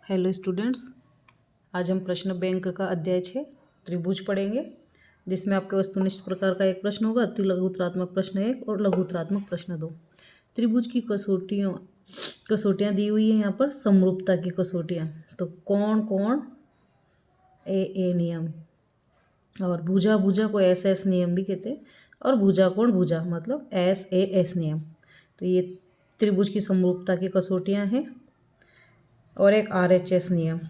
Hello students, आज हम प्रश्न बैंक का अध्याय 6 त्रिभुज पढ़ेंगे, जिसमें आपके वस्तुनिष्ठ प्रकार का एक प्रश्न होगा, अति लघुत्तरात्मक प्रश्न 1 और लघुत्तरात्मक प्रश्न 2। त्रिभुज की कसौटियाँ दी हुई है यहाँ पर, समरूपता की कसौटियाँ। तो कोण ए नियम, और भुजा को एस नियम भी कहते हैं, और भुजा मतलब एस नियम। तो ये त्रिभुज की समरूपता की कसौटियाँ हैं, और एक RHS नियम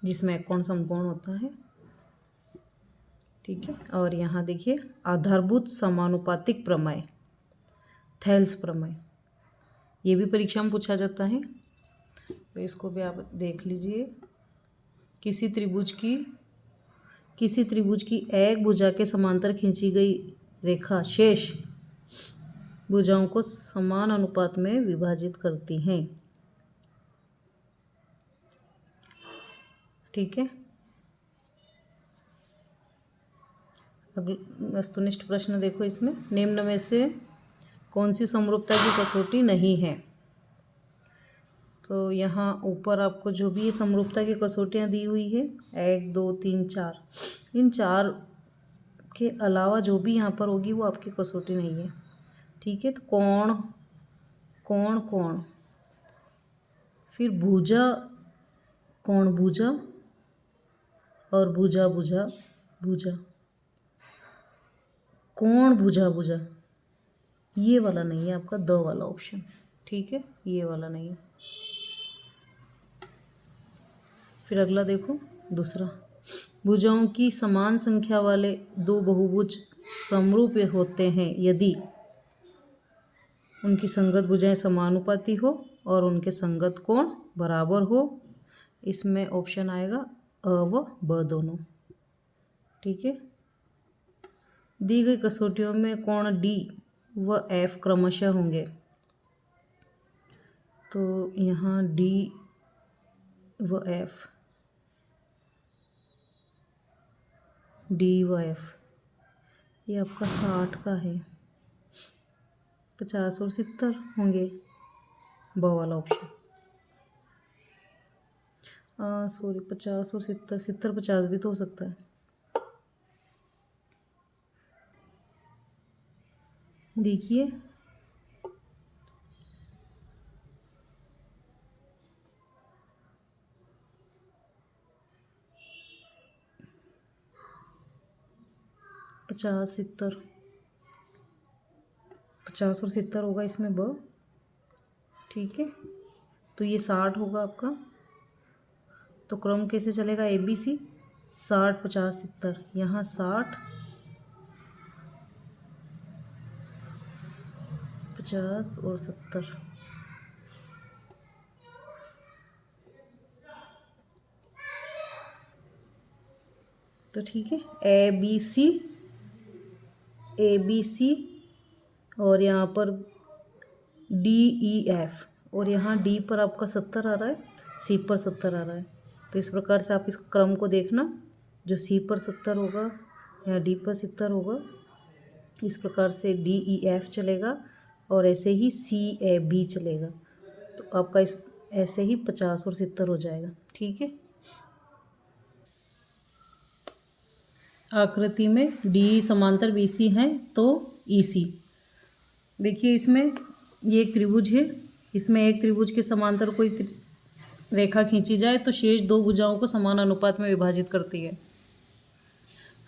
जिसमें कोण समकोण होता है। ठीक है, और यहाँ देखिए आधारभूत समानुपातिक प्रमेय, थेल्स प्रमेय, ये भी परीक्षा में पूछा जाता है, तो इसको भी आप देख लीजिए। किसी त्रिभुज की एक भुजा के समांतर खींची गई रेखा शेष भुजाओं को समान अनुपात में विभाजित करती हैं। ठीक है, वस्तुनिष्ठ प्रश्न देखो, इसमें निम्न में से कौन सी समरूपता की कसौटी नहीं है। तो यहाँ ऊपर आपको जो भी समरूपता की कसौटियाँ दी हुई है 1 2 3 4, इन 4 के अलावा जो भी यहाँ पर होगी वो आपकी कसौटी नहीं है। ठीक है, तो कोण, फिर भुजा, कोण भुजा, और भुजा कोण भुजा, ये वाला नहीं है आपका, दो वाला ऑप्शन। ठीक है, ये वाला नहीं है। फिर अगला देखो, दूसरा, भुजाओं की समान संख्या वाले दो बहुभुज समरूप होते हैं यदि उनकी संगत भुजाएं समानुपाती हो और उनके संगत कोण बराबर हो। इसमें ऑप्शन आएगा अ व ब दोनों। ठीक है, दी गई कसौटियों में कोण डी व एफ क्रमशः होंगे। तो यहाँ डी व एफ, ये आपका 60 का है, 50 और 70 होंगे, ब वाला ऑप्शन। सॉरी, 50 और 70 50 भी तो हो सकता है। देखिए पचास और 70 होगा इसमें ब। ठीक है, तो ये 60 होगा आपका। तो क्रम कैसे चलेगा, ABC, 60 50 70, यहाँ 60 50 और 70। तो ठीक है, ABC और यहाँ पर DEF, और यहाँ D पर आपका 70 आ रहा है, C पर 70 आ रहा है। तो इस प्रकार से आप इस क्रम को देखना, जो C पर 70 होगा या D पर 70 होगा, इस प्रकार से DEF चलेगा, और ऐसे ही CAB चलेगा। तो आपका इस ऐसे ही 50 और 70 हो जाएगा। ठीक है, आकृति में डी समांतर BC है तो EC। देखिए इसमें ये एक त्रिभुज है, इसमें एक त्रिभुज के समांतर कोई रेखा खींची जाए तो शेष दो भुजाओं को समान अनुपात में विभाजित करती है।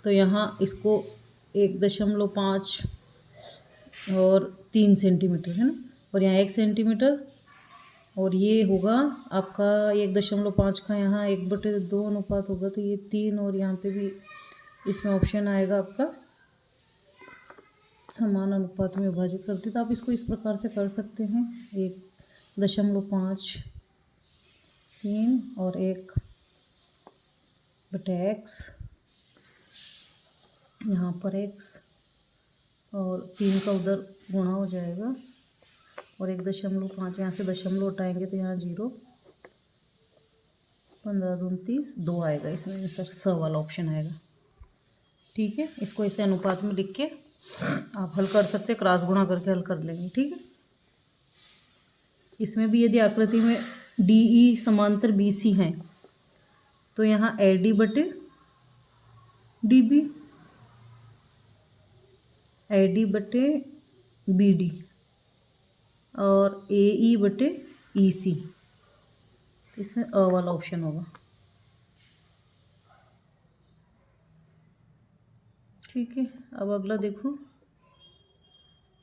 तो यहाँ इसको 1.5 और 3 सेंटीमीटर है ना, और यहाँ 1 सेंटीमीटर, और ये होगा आपका 1.5 का, यहाँ 1/2 अनुपात होगा, तो ये 3, और यहाँ पे भी इसमें ऑप्शन आएगा आपका समान अनुपात में विभाजित करती। तो आप इसको इस प्रकार से कर सकते हैं, 1.5 3 और 1/x, यहाँ पर x, और 3 का उधर गुणा हो जाएगा, और 1.5 यहाँ से दशमलव हटाएंगे तो यहाँ 0, 15 दूनी 30, 2 आएगा इसमें आंसर, स वाला ऑप्शन आएगा। ठीक है, इसको ऐसे अनुपात में लिख के आप हल कर सकते हैं, क्रॉस गुणा करके हल कर लेंगे। ठीक है, इसमें भी यदि आकृति में डी ई समांतर बी सी हैं, तो यहाँ ए डी बटे डी बी, ए डी बटे बी डी और ए ई बटे ई सी, इसमें अ वाला ऑप्शन होगा। ठीक है, अब अगला देखो,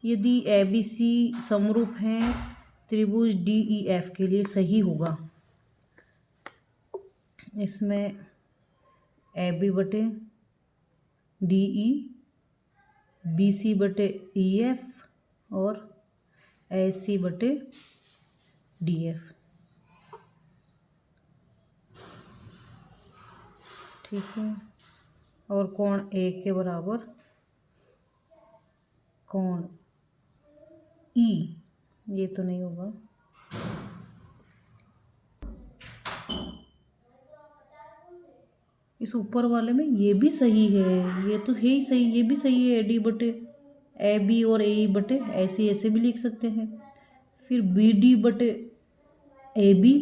यदि ए बी सी समरूप हैं त्रिभुज डी ई एफ के लिए सही होगा, इसमें ए बी बटे डी ई, बी सी बटे ई एफ और ए सी बटे डी एफ। ठीक है, और कोण ए के बराबर कोण ई, ये तो नहीं होगा, इस ऊपर वाले में ये भी सही है, ये तो है ही सही, ये भी सही है, ए डी बटे ए बी और ए ई बटे ऐसे ऐसे भी लिख सकते हैं। फिर बी डी बटे ए बी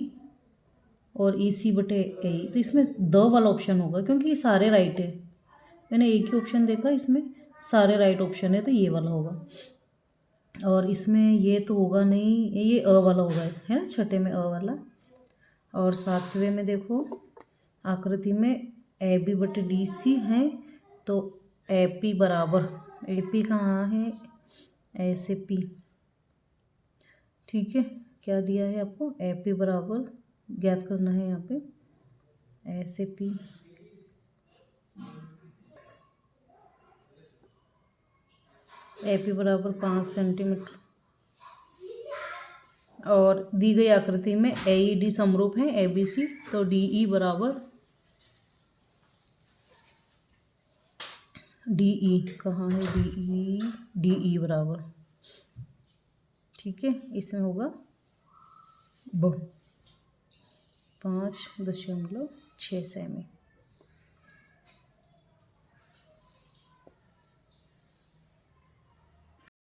और ई सी बटे ए ई, तो इसमें द वाला ऑप्शन होगा क्योंकि ये सारे राइट है। मैंने एक ही ऑप्शन देखा, इसमें सारे राइट ऑप्शन है, तो ये वाला होगा। और इसमें ये तो होगा नहीं, ये अ वाला होगा, है ना, छठे में अ वाला। और सातवें में देखो, आकृति में ए बी बटे डी सी है, तो ए पी बराबर, ए पी कहाँ है, ऐसे पी। ठीक है, क्या दिया है आपको, ए पी बराबर ज्ञात करना है यहाँ पे, ऐसे पी। ए पी बराबर 5 सेंटीमीटर, और दी गई आकृति में ए ई डी समरूप है ए बी सी, तो डी ई बराबर डी ई, कहाँ है डी ई बराबर, ठीक है, इसमें होगा 5.6 सेमी।